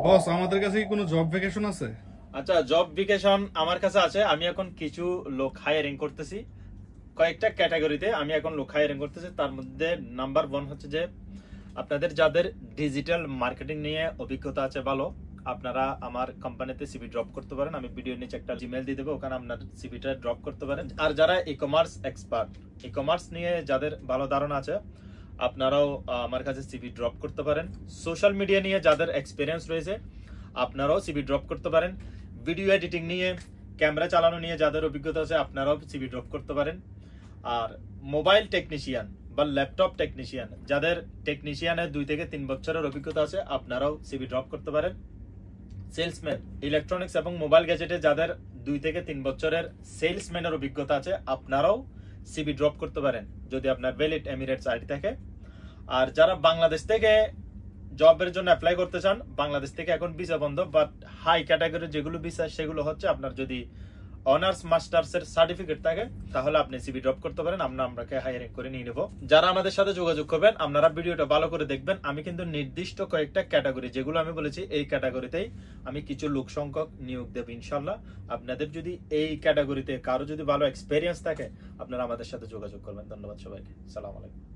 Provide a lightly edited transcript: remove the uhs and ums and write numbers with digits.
বস, আমাদের কাছে কি কোনো জব ভ্যাকেশন আছে? আচ্ছা, জব ভ্যাকেশন আমার কাছে আছে। আমি এখন কিছু লোক হায়ারিং করতেছি কয়েকটা ক্যাটাগরিতে। আমি এখন লোক হায়ারিং করতেছি। তার মধ্যে নাম্বার 1 হচ্ছে যে আপনাদের যাদের ডিজিটাল মার্কেটিং নিয়ে অভিজ্ঞতা আছে ভালো, আপনারা আমার কোম্পানিতে সিভি ড্রপ করতে পারেন। আমি ভিডিওর নিচে একটা জিমেইল দিয়ে দেবো, ওখানে আপনার সিভিটা ড্রপ করতে পারেন। আর যারা e commerce expert, e commerce নিয়ে যাদের ভালো ধারণা আছে, আপনারাও আমার কাছে সিভি ড্রপ করতে পারেন। সোশ্যাল মিডিয়া নিয়ে যাদের এক্সপিরিয়েন্স রয়েছে, আপনারাও সিভি ড্রপ করতে পারেন। ভিডিও এডিটিং নিয়ে, ক্যামেরা চালানো নিয়ে যাদের অভিজ্ঞতা আছে, আপনারাও সিভি ড্রপ করতে পারেন। আর মোবাইল টেকনিশিয়ান বা ল্যাপটপ টেকনিশিয়ান, যাদের টেকনিশিয়ানের 2 থেকে 3 বছরের অভিজ্ঞতা আছে, আপনারাও সিভি ড্রপ করতে পারেন। সেলসম্যান, ইলেকট্রনিক্স এবং মোবাইল গ্যাজেটে যাদের 2 থেকে 3 বছরের সেলসম্যানের অভিজ্ঞতা আছে, আপনারাও সিভি ড্রপ করতে পারেন যদি আপনার ভ্যালিড এমিরেটস আইডি থাকে। আর যারা বাংলাদেশ থেকে জবের জন্য অ্যাপ্লাই করতে চান, বাংলাদেশ থেকে এখন ভিসা বন্ধ, বাট হাই ক্যাটাগরি যেগুলো ভিসা সেগুলো হচ্ছে আপনার যদি অনার্স মাস্টার্স এর সার্টিফিকেট থাকে, তাহলে আপনি সিভি ড্রপ করতে পারেন। আমরা আপনাকে হায়ারিং করে নিয়ে নেব। যারা আমাদের সাথে যোগাযোগ করবেন, আপনারা ভিডিওটা ভালো করে দেখবেন। আমি কিন্তু নির্দিষ্ট কয়েকটা ক্যাটাগরি যেগুলো আমি বলেছি, এই ক্যাটাগরিতেই আমি কিছু লোক সংখ্যক নিয়োগ দেব ইনশাল্লাহ। আপনাদের যদি এই ক্যাটাগরিতে কারো যদি ভালো এক্সপেরিয়েন্স থাকে, আপনারা আমাদের সাথে যোগাযোগ করবেন। ধন্যবাদ সবাইকে। সালাম আলাইকুম।